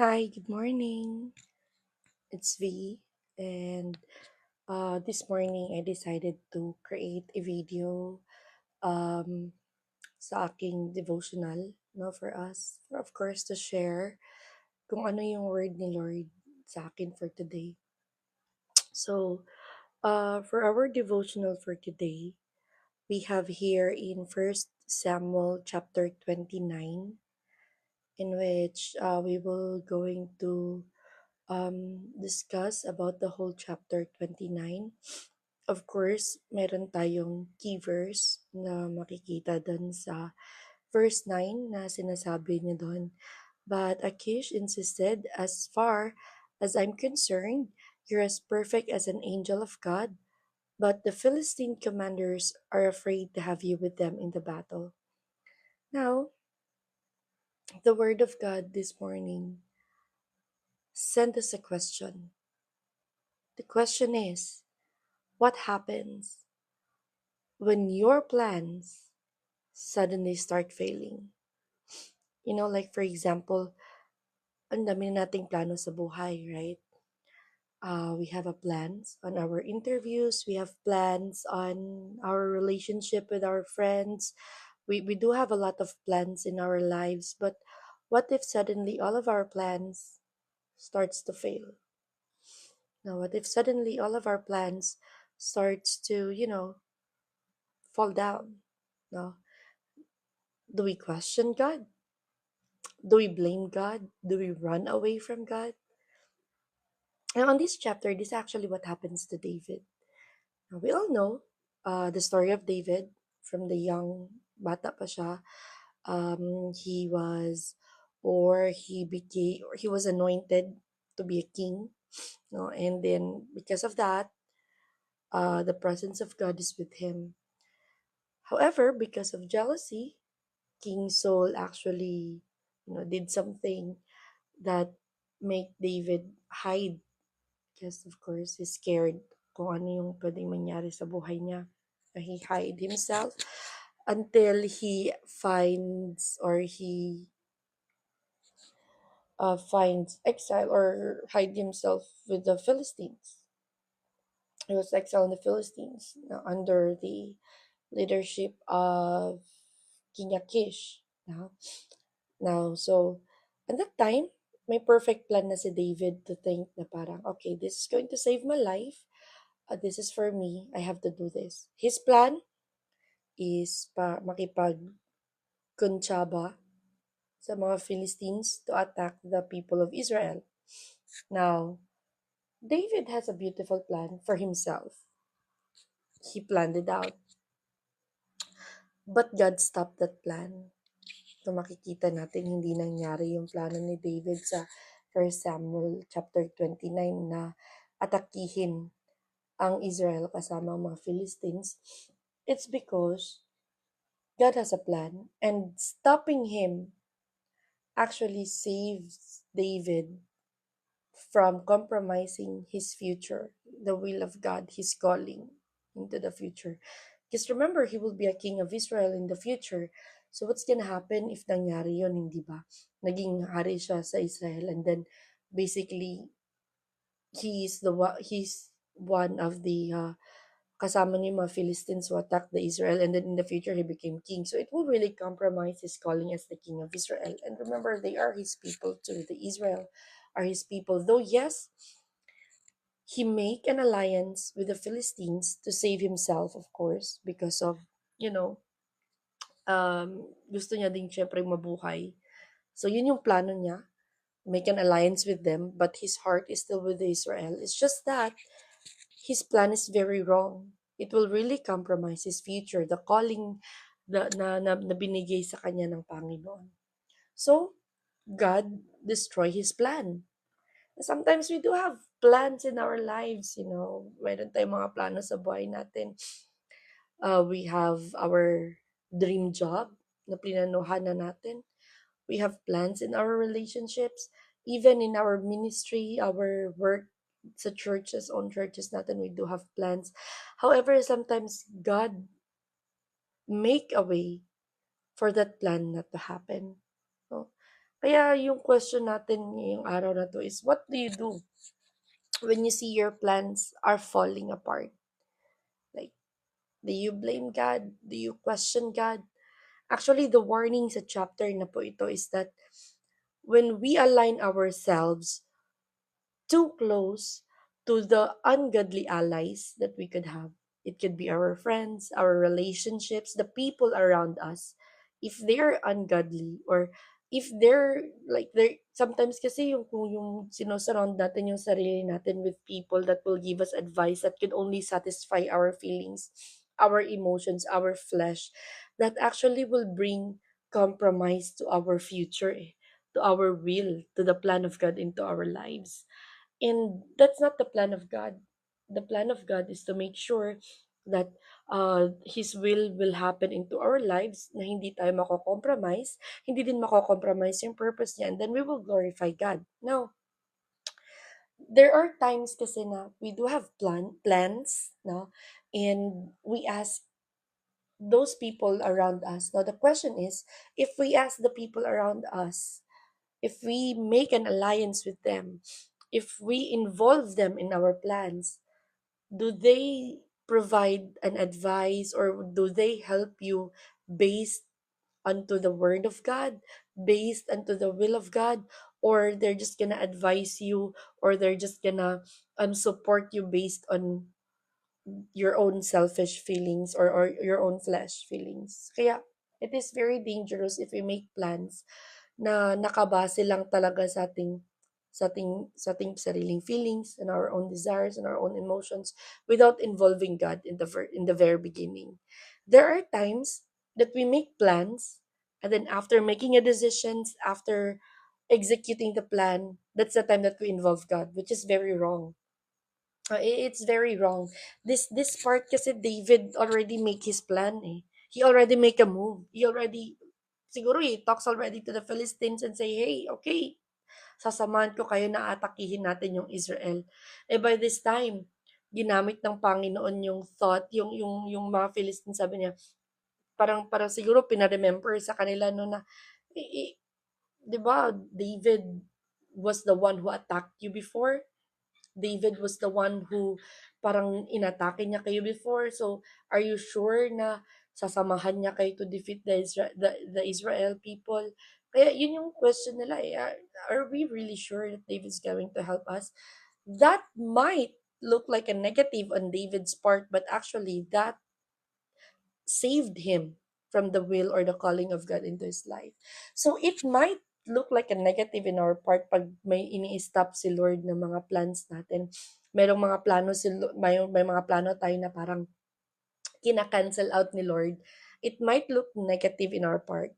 Hi, good morning. It's V. And this morning I decided to create a video um, sa aking devotional, no, for us. Of course, to share kung ano yung word ni Lord sa akin for today. So, for our devotional for today, we have here in First Samuel chapter 29, in which we will going to discuss about the whole chapter 29. Of course, meron tayong key verse na makikita doon sa verse 9 na sinasabi niya doon. But Akish insisted, as far as I'm concerned, you're as perfect as an angel of God, but the Philistine commanders are afraid to have you with them in the battle. Now, the word of God this morning sent us a question. The question is, what happens when your plans suddenly start failing? Like for example, ang dami na nating plano sa buhay, right? We have a plans on our interviews, we have plans on our relationship with our friends. We do have a lot of plans in our lives, but what if suddenly all of our plans starts to fail? Now, what if suddenly all of our plans starts to, fall down? No, do we question God? Do we blame God? Do we run away from God? And on this chapter, this is actually what happens to David. Now, we all know the story of David from the young bata pa siya. He was, or he became, or he was anointed to be a king. No? And then because of that, the presence of God is with him. However, because of jealousy, King Saul actually, did something that make David hide because of course he's scared kung ano yung pwedeng mangyari sa buhay niya. He hide himself until he finds or he finds exile or hide himself with the Philistines. He was exiled in the Philistines under the leadership of King Achish. Now, so at that time, may perfect plan na si David to think na parang, okay, this is going to save my life. This is for me. I have to do this. His plan is makipag-kuntsaba sa mga Philistines to attack the people of Israel. Now, David has a beautiful plan for himself. He planned it out. But God stopped that plan. So makikita natin hindi nangyari yung plano ni David sa 1 Samuel chapter 29 na atakihin ang Israel kasama ang mga Philistines. It's because God has a plan and stopping him actually saves David from compromising his future, the will of God, his calling into the future. Because remember, he will be a king of Israel in the future. So what's gonna happen if nangyari yun, hindi ba? Naging hari siya sa Israel and then basically he's one of the kasama niya yung mga Philistines who attacked the Israel and then in the future he became king. So it will really compromise his calling as the king of Israel. And remember, they are his people too. The Israel are his people. Though yes, he make an alliance with the Philistines to save himself, of course, because of, you know, gusto niya din syempre mabuhay. So yun yung plano niya, make an alliance with them, but his heart is still with Israel. It's just that his plan is very wrong. It will really compromise his future, the calling na binigay sa kanya ng Panginoon. So, God destroy his plan. Sometimes we do have plans in our lives, meron tayong mga plano sa buhay natin. We have our dream job na plinanuhan na natin. We have plans in our relationships, even in our ministry, our work sa churches, on churches natin, we do have plans. However, sometimes God make a way for that plan not to happen. No? Kaya yung question natin ngayong araw na 'to is, what do you do when you see your plans are falling apart? Like, do you blame God? Do you question God? Actually, the warning sa chapter na po ito is that when we align ourselves too close to the ungodly allies that we could have. It could be our friends, our relationships, the people around us. If they're ungodly, or if they're like they're sometimes kasi yung kung yung sinosurround natin yung sarili natin with people that will give us advice that could only satisfy our feelings, our emotions, our flesh, that actually will bring compromise to our future, to our will, to the plan of God into our lives. And that's not the plan of God. The plan of God is to make sure that His will happen into our lives, na hindi tayo mako-compromise, hindi din mako-compromise yung purpose niya, and then we will glorify God. Now, there are times kasi na we do have plans, no? And we ask those people around us. Now, the question is, if we ask the people around us, if we make an alliance with them, if we involve them in our plans, do they provide an advice, or do they help you based onto the word of God, based onto the will of God, or they're just gonna advise you, or they're just gonna support you based on your own selfish feelings, or your own flesh feelings. Kaya it is very dangerous if we make plans na nakabase lang talaga sa ating sariling feelings and our own desires and our own emotions without involving God in the very beginning. There are times that we make plans, and then after making a decisions, after executing the plan, that's the time that we involve God, which is very wrong. It's very wrong. This part kasi David already make his plan eh. He already make a move. He already siguro he talks already to the Philistines and say, "Hey, okay, sasamahan ko kayo na atakihin natin yung Israel." Eh by this time, ginamit ng Panginoon yung thought, yung mga Philistines, sabi niya, parang parang siguro pina-remember sa kanila no na, eh, eh, 'di ba, David was the one who attacked you before. David was the one who parang inatake niya kayo before. So, are you sure na sasamahan niya kayo to defeat the Israel people? Kaya yun yung question nila eh. Are we really sure that David's going to help us? That might look like a negative on David's part, but actually that saved him from the will or the calling of God into his life. So it might look like a negative in our part pag may ini-stop si Lord ng mga plans natin. Merong mga plano may mga plano tayo na parang kina-cancel out ni Lord. It might look negative in our part.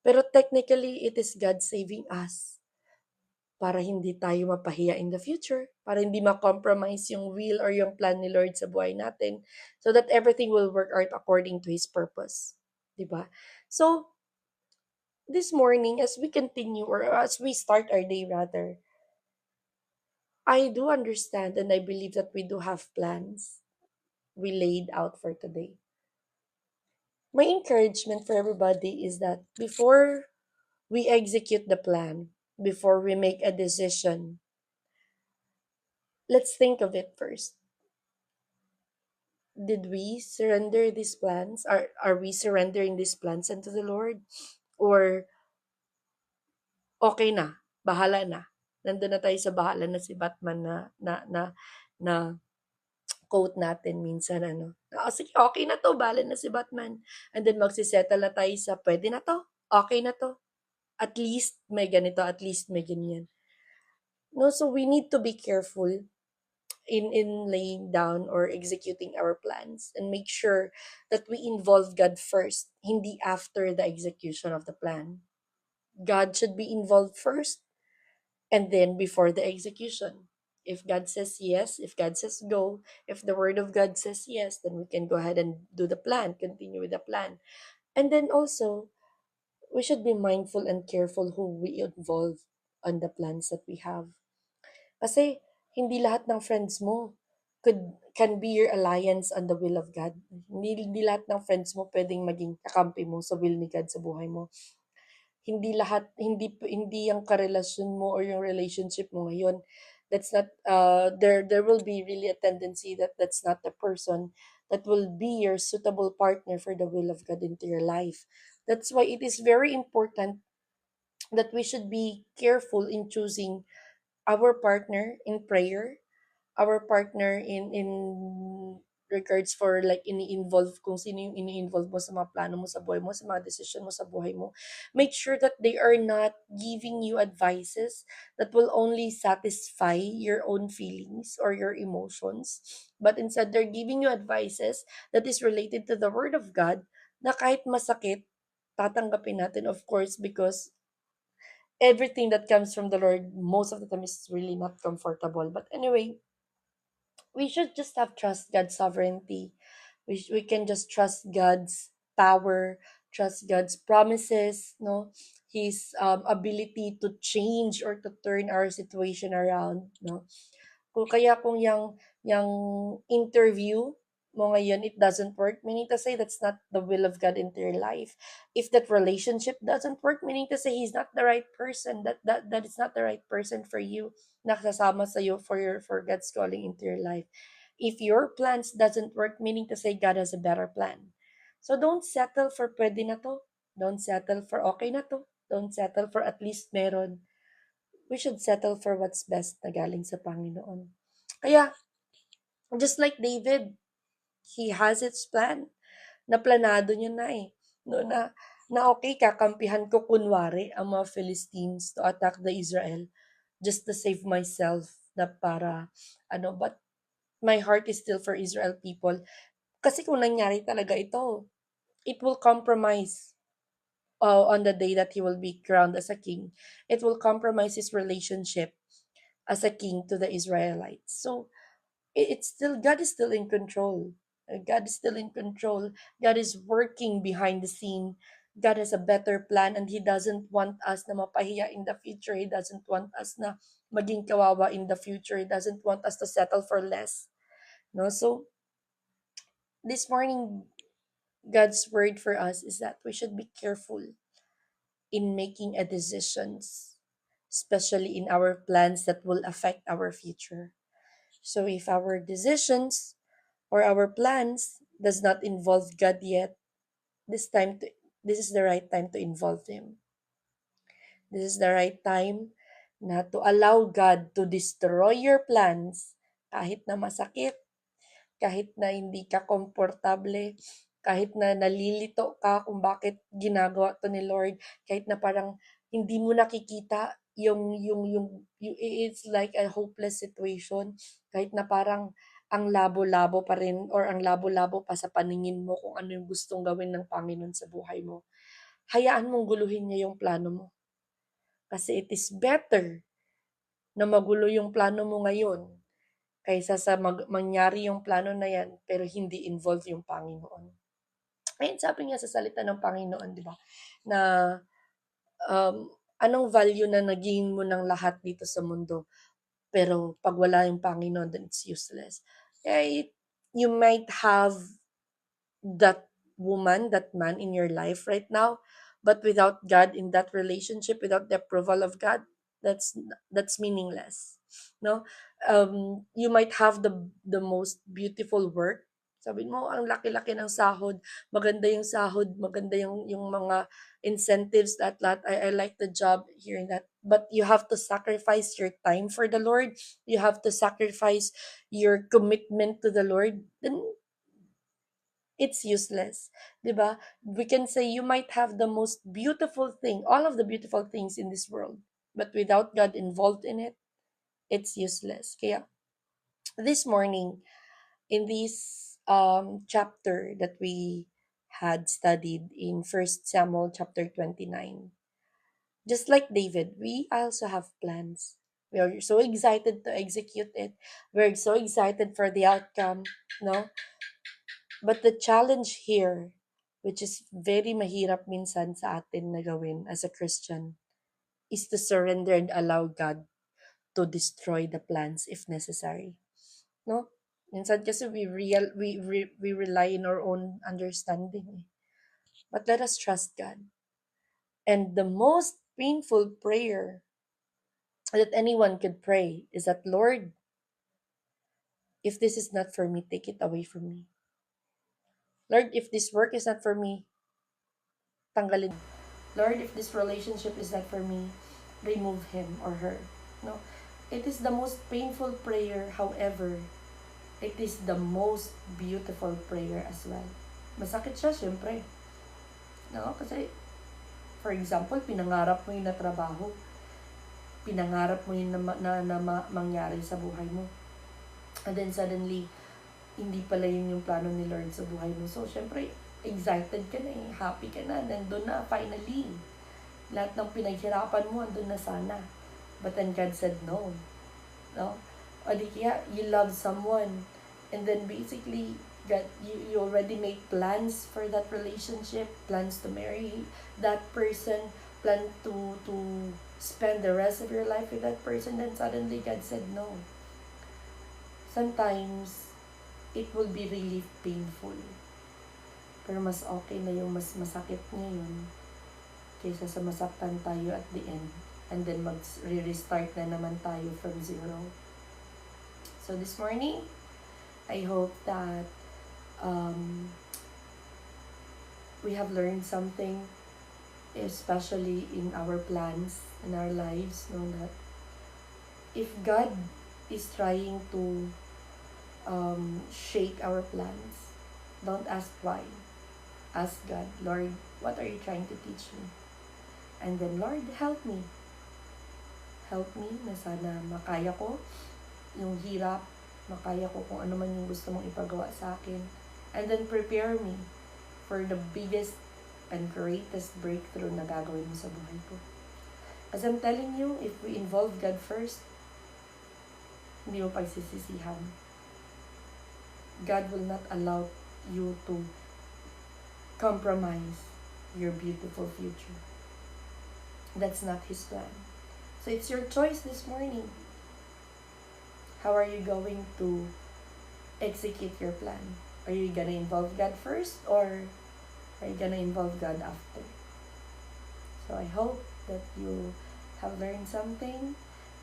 Pero technically, it is God saving us para hindi tayo mapahiya in the future, para hindi ma-compromise yung will or yung plan ni Lord sa buhay natin, so that everything will work out according to His purpose. 'Di ba? So, this morning, as we continue, or as we start our day rather, I do understand and I believe that we do have plans we laid out for today. My encouragement for everybody is that before we execute the plan, before we make a decision, let's think of it first. Did we surrender these plans? Are we surrendering these plans unto the Lord? Or okay na, bahala na. Nandun na tayo sa bahala na si Batman na quote natin minsan ano. Sige, okay na to, bahala na si Batman. And then magsisettle na tayo sa pwede na to, okay na to. At least may ganito, at least may ganyan. No, so we need to be careful in laying down or executing our plans, and make sure that we involve God first, hindi after the execution of the plan. God should be involved first, and then before the execution. If God says yes, if God says go, if the word of God says yes, then we can go ahead and do the plan, continue with the plan. And then also, we should be mindful and careful who we involve on the plans that we have. Kasi hindi lahat ng friends mo can be your alliance on the will of God. Hindi lahat ng friends mo pwedeng maging kakampi mo sa will ni God sa buhay mo. hindi yung karelasyon mo or yung relationship mo ngayon. That's not there will be really a tendency that that's not the person that will be your suitable partner for the will of God into your life. That's why it is very important that we should be careful in choosing our partner in prayer, our partner in regards for like ini-involve kung sino yung ini-involve mo sa mga plano mo sa buhay mo, sa mga decision mo sa buhay mo. Make sure that they are not giving you advices that will only satisfy your own feelings or your emotions, but instead they're giving you advices that is related to the word of God na kahit masakit, tatanggapin natin of course because everything that comes from the Lord most of the time is really not comfortable. But anyway, we should just have trust God's sovereignty. We can just trust God's power, trust God's promises, no, His ability to change or to turn our situation around, no. Kung yung interview mo ngayon, it doesn't work, meaning to say that's not the will of God into your life. If that relationship doesn't work, meaning to say he's not the right person, that is not the right person for you, nakasama sa iyo for God's calling into your life. If your plans doesn't work, meaning to say God has a better plan. So don't settle for pwede na to. Don't settle for okay na to. Don't settle for at least meron. We should settle for what's best na galing sa Panginoon. Kaya, just like David, he has its plan. Naplanado niya na eh. No, na okay, kakampihan ko kunwari ang mga Philistines to attack the Israel just to save myself na para but my heart is still for Israel people. Kasi kung nangyari talaga ito, it will compromise on the day that he will be crowned as a king. It will compromise his relationship as a king to the Israelites. So it's still God is still in control. God is still in control. God is working behind the scene. God has a better plan and He doesn't want us na mapahiya in the future. He doesn't want us na maging kawawa in the future. He doesn't want us to settle for less. No, so this morning, God's word for us is that we should be careful in making a decisions, especially in our plans that will affect our future. So if our decisions or our plans does not involve God yet, this time to, this is the right time to involve Him. This is the right time na to allow God to destroy your plans kahit na masakit, kahit na hindi ka komportable, kahit na nalilito ka kung bakit ginagawa to ni Lord, kahit na parang hindi mo nakikita yung it's like a hopeless situation, kahit na parang ang labo-labo pa rin or ang labo-labo pa sa paningin mo kung ano yung gustong gawin ng Panginoon sa buhay mo. Hayaan mong guluhin niya yung plano mo. Kasi it is better na magulo yung plano mo ngayon kaysa sa mangyari yung plano na yan pero hindi involve yung Panginoon. Ayun, sabi nga sa salita ng Panginoon, di ba? Na anong value na naging mo ng lahat dito sa mundo pero pag wala yung Panginoon, then it's useless. Kaya you might have that woman, that man in your life right now, but without God in that relationship, without the approval of God, that's meaningless. No, you might have the most beautiful work. Sabi mo, ang laki-laki ng sahod, maganda yung mga incentives that lahat. I like the job hearing that. But you have to sacrifice your time for the Lord. You have to sacrifice your commitment to the Lord. Then it's useless, 'di ba? We can say you might have the most beautiful thing, all of the beautiful things in this world, but without God involved in it, it's useless. Kaya this morning in this chapter that we had studied in First Samuel chapter 29, just like David, we also have plans. We are so excited to execute it. We're so excited for the outcome, no? But the challenge here, which is very mahirap minsan sa atin na gawin as a Christian, is to surrender and allow God to destroy the plans if necessary. No? Minsan kasi we rely in our own understanding. But let us trust God. And the most painful prayer that anyone could pray is that, Lord, if this is not for me, take it away from me. Lord, if this work is not for me, tanggalin. Lord, if this relationship is not for me, remove him or her. No. It is the most painful prayer, however, it is the most beautiful prayer as well. Masakit siya, syempre. No? Kasi, for example, pinangarap mo yung na trabaho. Pinangarap mo yung mangyari sa buhay mo. And then suddenly, hindi pala yun yung plano ni Lord sa buhay mo. So, syempre, excited ka na eh. Happy ka na. Nandun na, finally. Lahat ng pinaghirapan mo, andun na sana. But then God said no. No? O di kaya, you love someone. And then basically, God, you already made plans for that relationship. Plans to marry that person. Plan to spend the rest of your life with that person. Then suddenly, God said no. Sometimes, it will be really painful. Pero mas okay na yung mas masakit ngayon kaysa sa masaktan tayo at the end. And then mag-restart na naman tayo from zero. So this morning, I hope that we have learned something, especially in our plans, in our lives, know that if God is trying to shake our plans, don't ask why. Ask God, Lord, what are you trying to teach me? And then, Lord, help me. Help me na sana makaya ko yung hirap, makaya ko kung ano man yung gusto mong ipagawa sa akin. And then, prepare me for the biggest and greatest breakthrough na gagawin mo sa buhay ko. As I'm telling you, if we involve God first, hindi mo pagsisisihan. God will not allow you to compromise your beautiful future. That's not His plan. So it's your choice this morning. How are you going to execute your plan? Are you gonna involve God first, or are you gonna involve God after? So I hope that you have learned something,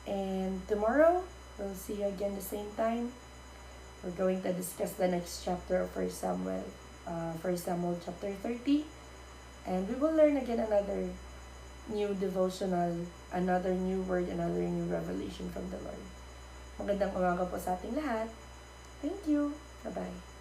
and tomorrow we'll see you again the same time. We're going to discuss the next chapter of 1 Samuel chapter 30, and we will learn again another new devotional, another new word, another new revelation from the Lord. Magandang umaga po sa ating lahat. Thank you. Bye-bye.